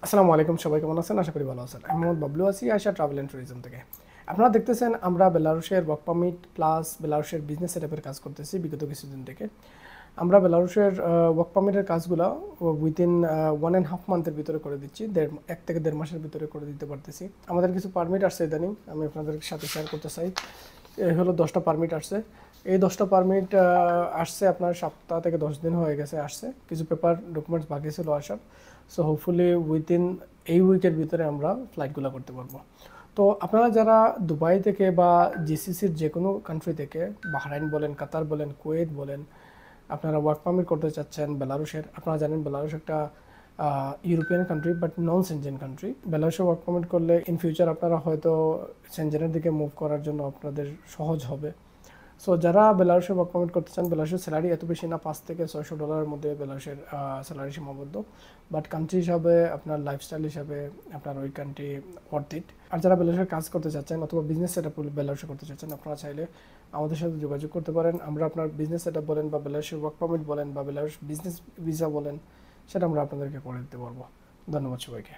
আসসালামু আলাইকুম, সবাই কেমন আছেন? আশা করি ভালো আছেন। আমি মোহাম্মদ বাবলু আছি আশা ট্রাভেল অ্যান্ড ট্যুরিজম থেকে। আপনারা দেখতেছেন আমরা বেলারুশের ওয়ার্ক পারমিট প্লাস বেলারুশের বিজনেস সেটআপের কাজ করতেছি বিগত কিছুদিন থেকে। আমরা বেলারুশের ওয়ার্ক পারমিটের কাজগুলো উইদিন 1.5 মান্থের ভিতরে করে দিচ্ছি, 1 থেকে 1.5 মাসের ভিতরে করে দিতে পারতেছি। আমাদের কিছু পারমিট আসছে ইদানিং, আমি আপনাদের সাথে শেয়ার করতে চাই। এই হলো 10টা পারমিট আসছে। এই 10টা পারমিট আসছে আপনার সপ্তাহ থেকে 10 দিন হয়ে গেছে আসছে। কিছু পেপার ডকুমেন্টস বাকি ছিল আসার। সো হোপফুলি উইদিন এই উইকের ভিতরে আমরা ফ্লাইটগুলো করতে পারবো। তো আপনারা যারা দুবাই থেকে বা জিসিসির যে কোনো কান্ট্রি থেকে, বাহরাইন বলেন, কাতার বলেন, কুয়েত বলেন, আপনারা ওয়ার্ক পারমিট করতে চাচ্ছেন বেলারুশের, আপনারা জানেন বেলারুশ একটা European country but non Schengen country. বেলারুশে ওয়ার্ক পারমিট করলে ইন ফিউচার আপনারা হয়তো সেনজেনের দিকে মুভ করার জন্য আপনাদের সহজ হবে। সো যারা বেলারুশে ওয়ার্ক পারমিট করতে চান, বেলারুশের স্যালারি এত বেশি না, $500 থেকে $600 মধ্যে বেলারুশের স্যালারি সীমাবদ্ধ, বাট কান্ট্রি হিসাবে আপনার লাইফস্টাইল হিসাবে আপনার ওই কান্ট্রি ওয়ার্থ ইট। আর যারা বেলারুশের কাজ করতে চাচ্ছেন অথবা বিজনেস সেটআপ বেলারুশে করতে চাচ্ছেন, আপনারা চাইলে আমাদের সাথে যোগাযোগ করতে পারেন। আমরা আপনার বিজনেস সেটআপ বলেন বা বেলারুশের ওয়ার্ক পারমিট বলেন বা বেলারুশ বিজনেস ভিসা বলেন, সেটা আমরা আপনাদেরকে করে দিতে পারবো। ধন্যবাদ সবাইকে।